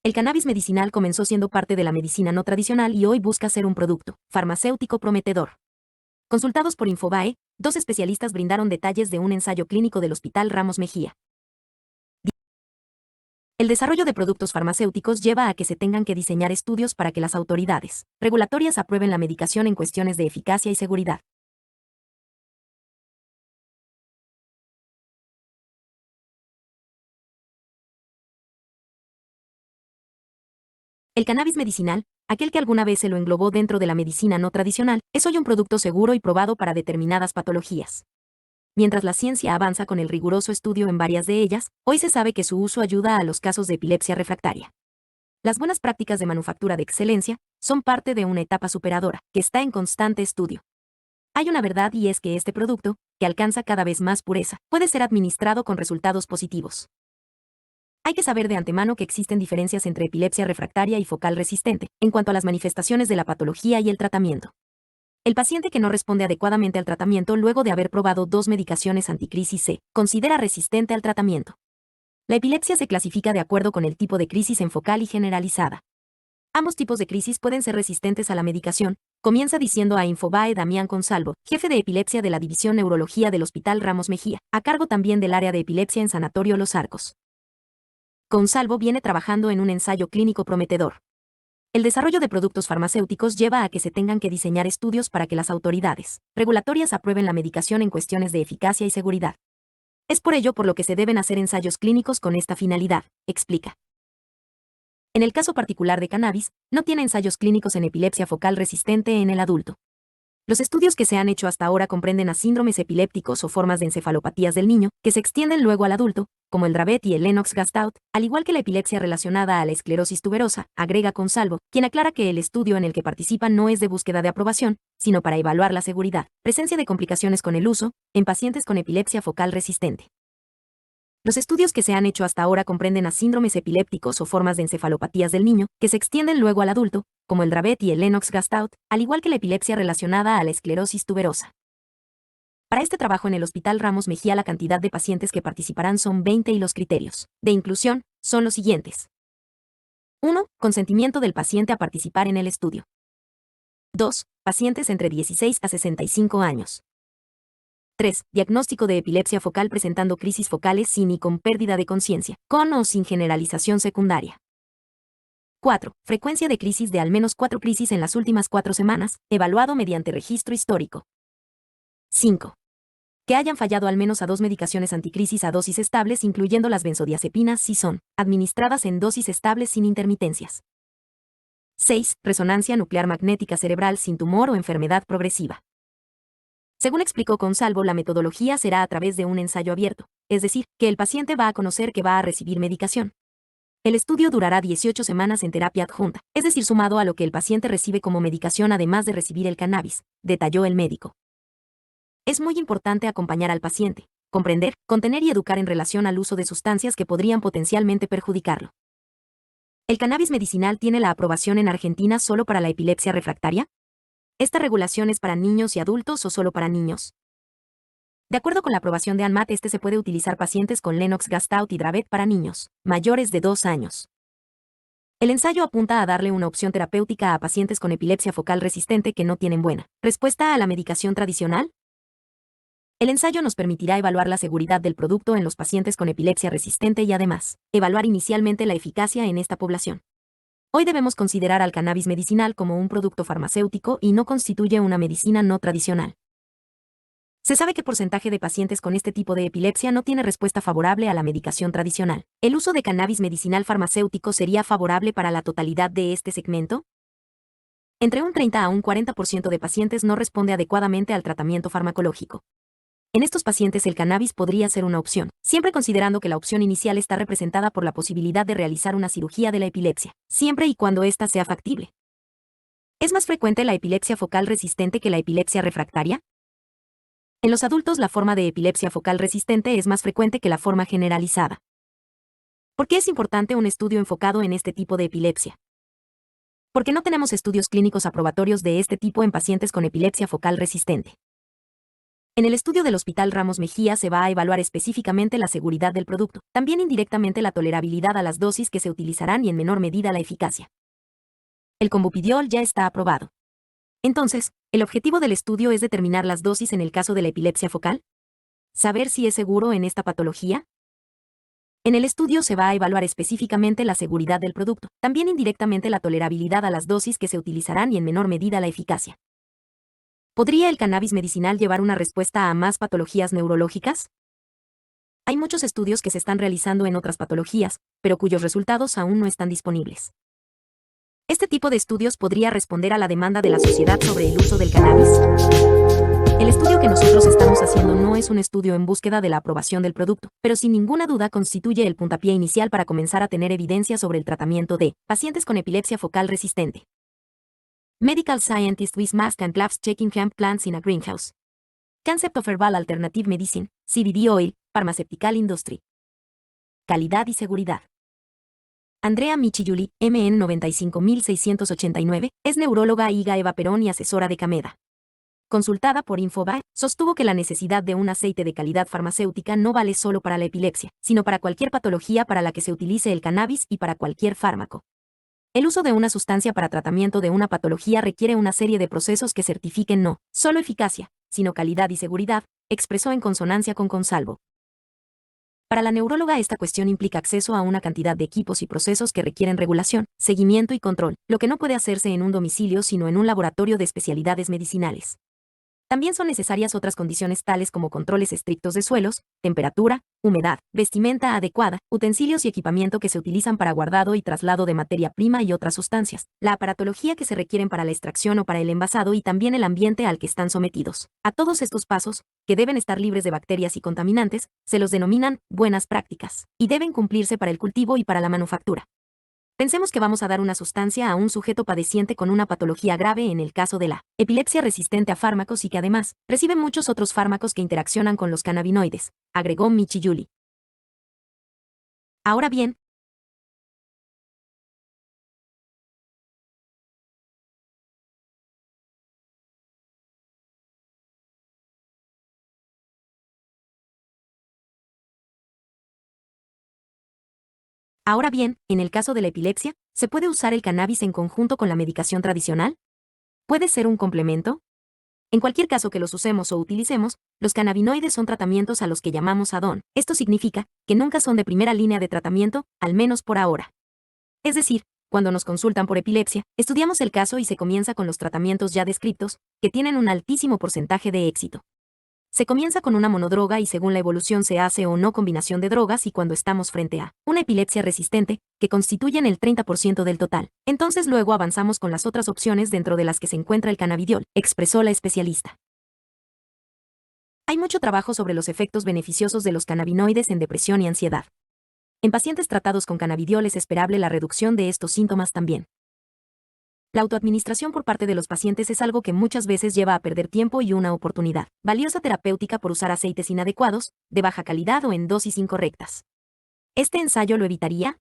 El cannabis medicinal comenzó siendo parte de la medicina no tradicional y hoy busca ser un producto farmacéutico prometedor. Consultados por Infobae, dos especialistas brindaron detalles de un ensayo clínico del Hospital Ramos Mejía. El desarrollo de productos farmacéuticos lleva a que se tengan que diseñar estudios para que las autoridades regulatorias aprueben la medicación en cuestiones de eficacia y seguridad. El cannabis medicinal, aquel que alguna vez se lo englobó dentro de la medicina no tradicional, es hoy un producto seguro y probado para determinadas patologías. Mientras la ciencia avanza con el riguroso estudio en varias de ellas, hoy se sabe que su uso ayuda a los casos de epilepsia refractaria. Las buenas prácticas de manufactura de excelencia son parte de una etapa superadora, que está en constante estudio. Hay una verdad y es que este producto, que alcanza cada vez más pureza, puede ser administrado con resultados positivos. Hay que saber de antemano que existen diferencias entre epilepsia refractaria y focal resistente, en cuanto a las manifestaciones de la patología y el tratamiento. El paciente que no responde adecuadamente al tratamiento luego de haber probado dos medicaciones anticrisis se considera resistente al tratamiento. La epilepsia se clasifica de acuerdo con el tipo de crisis en focal y generalizada. Ambos tipos de crisis pueden ser resistentes a la medicación, comienza diciendo a Infobae Damián Consalvo, jefe de epilepsia de la División Neurología del Hospital Ramos Mejía, a cargo también del área de epilepsia en Sanatorio Los Arcos. Consalvo viene trabajando en un ensayo clínico prometedor. El desarrollo de productos farmacéuticos lleva a que se tengan que diseñar estudios para que las autoridades regulatorias aprueben la medicación en cuestiones de eficacia y seguridad. Es por ello por lo que se deben hacer ensayos clínicos con esta finalidad, explica. En el caso particular de cannabis, no tiene ensayos clínicos en epilepsia focal resistente en el adulto. Los estudios que se han hecho hasta ahora comprenden a síndromes epilépticos o formas de encefalopatías del niño, que se extienden luego al adulto, como el Dravet y el Lennox-Gastaut, al igual que la epilepsia relacionada a la esclerosis tuberosa, agrega Consalvo, quien aclara que el estudio en el que participan no es de búsqueda de aprobación, sino para evaluar la seguridad, presencia de complicaciones con el uso, en pacientes con epilepsia focal resistente. Los estudios que se han hecho hasta ahora comprenden a síndromes epilépticos o formas de encefalopatías del niño, que se extienden luego al adulto, como el Dravet y el Lennox-Gastaut, al igual que la epilepsia relacionada a la esclerosis tuberosa. Para este trabajo en el Hospital Ramos Mejía la cantidad de pacientes que participarán son 20 y los criterios de inclusión son los siguientes. 1. Consentimiento del paciente a participar en el estudio. 2. Pacientes entre 16 a 65 años. 3. Diagnóstico de epilepsia focal presentando crisis focales sin y con pérdida de conciencia, con o sin generalización secundaria. 4. Frecuencia de crisis de al menos 4 crisis en las últimas 4 semanas, evaluado mediante registro histórico. 5. Que hayan fallado al menos a 2 medicaciones anticrisis a dosis estables incluyendo las benzodiazepinas si son administradas en dosis estables sin intermitencias. 6. Resonancia nuclear magnética cerebral sin tumor o enfermedad progresiva. Según explicó Consalvo, la metodología será a través de un ensayo abierto, es decir, que el paciente va a conocer que va a recibir medicación. El estudio durará 18 semanas en terapia adjunta, es decir, sumado a lo que el paciente recibe como medicación además de recibir el cannabis, detalló el médico. Es muy importante acompañar al paciente, comprender, contener y educar en relación al uso de sustancias que podrían potencialmente perjudicarlo. ¿El cannabis medicinal tiene la aprobación en Argentina solo para la epilepsia refractaria? ¿Esta regulación es para niños y adultos o solo para niños? De acuerdo con la aprobación de ANMAT, se puede utilizar pacientes con Lennox-Gastaut y Dravet para niños mayores de 2 años. El ensayo apunta a darle una opción terapéutica a pacientes con epilepsia focal resistente que no tienen buena respuesta a la medicación tradicional. El ensayo nos permitirá evaluar la seguridad del producto en los pacientes con epilepsia resistente y además, evaluar inicialmente la eficacia en esta población. Hoy debemos considerar al cannabis medicinal como un producto farmacéutico y no constituye una medicina no tradicional. Se sabe que porcentaje de pacientes con este tipo de epilepsia no tiene respuesta favorable a la medicación tradicional. ¿El uso de cannabis medicinal farmacéutico sería favorable para la totalidad de este segmento? Entre un 30 a un 40% de pacientes no responde adecuadamente al tratamiento farmacológico. En estos pacientes el cannabis podría ser una opción, siempre considerando que la opción inicial está representada por la posibilidad de realizar una cirugía de la epilepsia, siempre y cuando ésta sea factible. ¿Es más frecuente la epilepsia focal resistente que la epilepsia refractaria? En los adultos la forma de epilepsia focal resistente es más frecuente que la forma generalizada. ¿Por qué es importante un estudio enfocado en este tipo de epilepsia? Porque no tenemos estudios clínicos aprobatorios de este tipo en pacientes con epilepsia focal resistente. En el estudio del Hospital Ramos Mejía se va a evaluar específicamente la seguridad del producto, también indirectamente la tolerabilidad a las dosis que se utilizarán y en menor medida la eficacia. El Conbupidiol ya está aprobado. Entonces, ¿el objetivo del estudio es determinar las dosis en el caso de la epilepsia focal? ¿Saber si es seguro en esta patología? En el estudio se va a evaluar específicamente la seguridad del producto, también indirectamente la tolerabilidad a las dosis que se utilizarán y en menor medida la eficacia. ¿Podría el cannabis medicinal llevar una respuesta a más patologías neurológicas? Hay muchos estudios que se están realizando en otras patologías, pero cuyos resultados aún no están disponibles. ¿Este tipo de estudios podría responder a la demanda de la sociedad sobre el uso del cannabis? El estudio que nosotros estamos haciendo no es un estudio en búsqueda de la aprobación del producto, pero sin ninguna duda constituye el puntapié inicial para comenzar a tener evidencia sobre el tratamiento de pacientes con epilepsia focal resistente. Medical Scientist with Mask and Gloves Checking Hemp Plants in a Greenhouse. Concept of Herbal Alternative Medicine, CBD Oil, Pharmaceutical Industry. Calidad y seguridad. Andrea Michiuli, MN 95689, es neuróloga IGA Eva Perón y asesora de Cameda. Consultada por Infobae, sostuvo que la necesidad de un aceite de calidad farmacéutica no vale solo para la epilepsia, sino para cualquier patología para la que se utilice el cannabis y para cualquier fármaco. El uso de una sustancia para tratamiento de una patología requiere una serie de procesos que certifiquen no solo eficacia, sino calidad y seguridad, expresó en consonancia con Consalvo. Para la neuróloga esta cuestión implica acceso a una cantidad de equipos y procesos que requieren regulación, seguimiento y control, lo que no puede hacerse en un domicilio sino en un laboratorio de especialidades medicinales. También son necesarias otras condiciones tales como controles estrictos de suelos, temperatura, humedad, vestimenta adecuada, utensilios y equipamiento que se utilizan para guardado y traslado de materia prima y otras sustancias, la aparatología que se requieren para la extracción o para el envasado y también el ambiente al que están sometidos. A todos estos pasos, que deben estar libres de bacterias y contaminantes, se los denominan buenas prácticas, y deben cumplirse para el cultivo y para la manufactura. Pensemos que vamos a dar una sustancia a un sujeto padeciente con una patología grave en el caso de la epilepsia resistente a fármacos y que además recibe muchos otros fármacos que interaccionan con los cannabinoides, agregó Michiuli. Ahora bien, en el caso de la epilepsia, ¿se puede usar el cannabis en conjunto con la medicación tradicional? ¿Puede ser un complemento? En cualquier caso que los usemos o utilicemos, los cannabinoides son tratamientos a los que llamamos add-on. Esto significa que nunca son de primera línea de tratamiento, al menos por ahora. Es decir, cuando nos consultan por epilepsia, estudiamos el caso y se comienza con los tratamientos ya descritos, que tienen un altísimo porcentaje de éxito. Se comienza con una monodroga y según la evolución se hace o no combinación de drogas y cuando estamos frente a una epilepsia resistente, que constituyen el 30% del total, entonces luego avanzamos con las otras opciones dentro de las que se encuentra el cannabidiol, expresó la especialista. Hay mucho trabajo sobre los efectos beneficiosos de los cannabinoides en depresión y ansiedad. En pacientes tratados con cannabidiol es esperable la reducción de estos síntomas también. La autoadministración por parte de los pacientes es algo que muchas veces lleva a perder tiempo y una oportunidad valiosa terapéutica por usar aceites inadecuados, de baja calidad o en dosis incorrectas. ¿Este ensayo lo evitaría?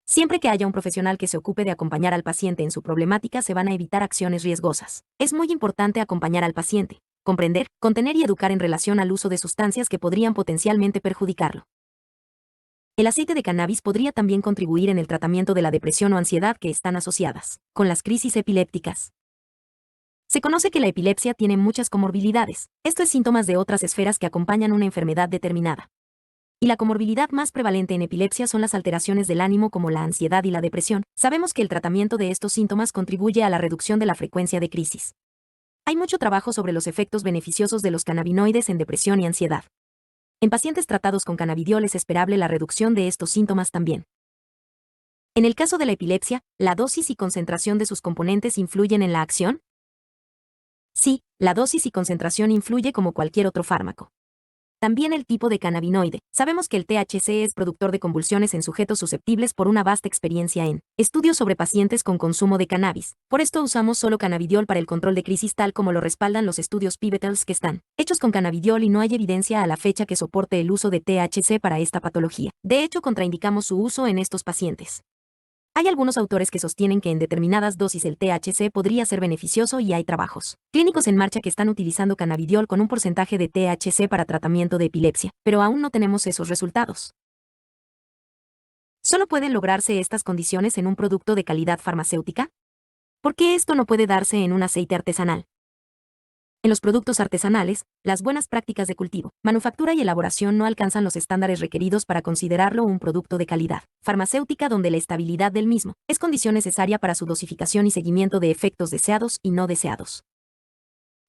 Siempre que haya un profesional que se ocupe de acompañar al paciente en su problemática se van a evitar acciones riesgosas. Es muy importante acompañar al paciente, comprender, contener y educar en relación al uso de sustancias que podrían potencialmente perjudicarlo. El aceite de cannabis podría también contribuir en el tratamiento de la depresión o ansiedad que están asociadas con las crisis epilépticas. Se conoce que la epilepsia tiene muchas comorbilidades, esto es síntomas de otras esferas que acompañan una enfermedad determinada. Y la comorbilidad más prevalente en epilepsia son las alteraciones del ánimo como la ansiedad y la depresión. Sabemos que el tratamiento de estos síntomas contribuye a la reducción de la frecuencia de crisis. Hay mucho trabajo sobre los efectos beneficiosos de los cannabinoides en depresión y ansiedad. En pacientes tratados con cannabidiol es esperable la reducción de estos síntomas también. En el caso de la epilepsia, ¿la dosis y concentración de sus componentes influyen en la acción? Sí, la dosis y concentración influye como cualquier otro fármaco. También el tipo de cannabinoide. Sabemos que el THC es productor de convulsiones en sujetos susceptibles por una vasta experiencia en estudios sobre pacientes con consumo de cannabis. Por esto usamos solo cannabidiol para el control de crisis tal como lo respaldan los estudios pivotals que están hechos con cannabidiol y no hay evidencia a la fecha que soporte el uso de THC para esta patología. De hecho, contraindicamos su uso en estos pacientes. Hay algunos autores que sostienen que en determinadas dosis el THC podría ser beneficioso y hay trabajos clínicos en marcha que están utilizando cannabidiol con un porcentaje de THC para tratamiento de epilepsia, pero aún no tenemos esos resultados. ¿Solo pueden lograrse estas condiciones en un producto de calidad farmacéutica? ¿Por qué esto no puede darse en un aceite artesanal? En los productos artesanales, las buenas prácticas de cultivo, manufactura y elaboración no alcanzan los estándares requeridos para considerarlo un producto de calidad farmacéutica, donde la estabilidad del mismo es condición necesaria para su dosificación y seguimiento de efectos deseados y no deseados.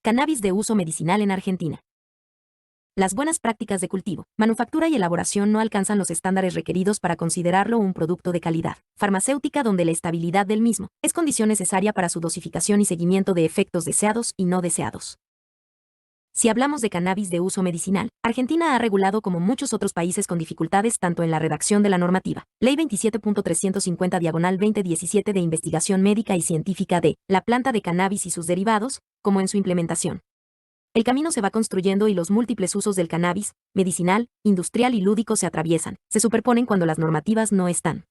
Cannabis de uso medicinal en Argentina. Las buenas prácticas de cultivo, manufactura y elaboración no alcanzan los estándares requeridos para considerarlo un producto de calidad farmacéutica, donde la estabilidad del mismo es condición necesaria para su dosificación y seguimiento de efectos deseados y no deseados. Si hablamos de cannabis de uso medicinal, Argentina ha regulado, como muchos otros países, con dificultades tanto en la redacción de la normativa, Ley 27.350/2017 de investigación médica y científica de la planta de cannabis y sus derivados, como en su implementación. El camino se va construyendo y los múltiples usos del cannabis, medicinal, industrial y lúdico, se atraviesan, se superponen cuando las normativas no están.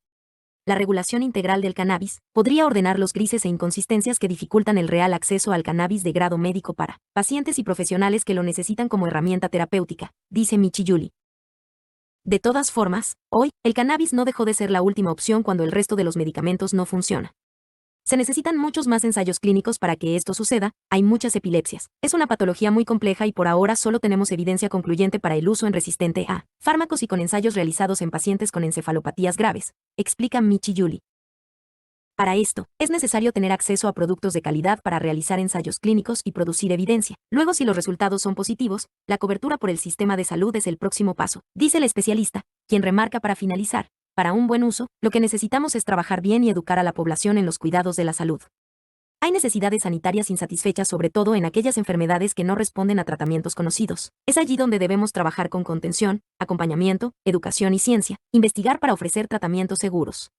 La regulación integral del cannabis podría ordenar los grises e inconsistencias que dificultan el real acceso al cannabis de grado médico para pacientes y profesionales que lo necesitan como herramienta terapéutica, dice Michi Yuli. De todas formas, hoy, el cannabis no dejó de ser la última opción cuando el resto de los medicamentos no funciona. Se necesitan muchos más ensayos clínicos para que esto suceda. Hay muchas epilepsias. Es una patología muy compleja y por ahora solo tenemos evidencia concluyente para el uso en resistente a fármacos y con ensayos realizados en pacientes con encefalopatías graves, explica Michi Yuli. Para esto, es necesario tener acceso a productos de calidad para realizar ensayos clínicos y producir evidencia. Luego, si los resultados son positivos, la cobertura por el sistema de salud es el próximo paso, dice el especialista, quien remarca para finalizar: para un buen uso, lo que necesitamos es trabajar bien y educar a la población en los cuidados de la salud. Hay necesidades sanitarias insatisfechas, sobre todo en aquellas enfermedades que no responden a tratamientos conocidos. Es allí donde debemos trabajar con contención, acompañamiento, educación y ciencia, investigar para ofrecer tratamientos seguros.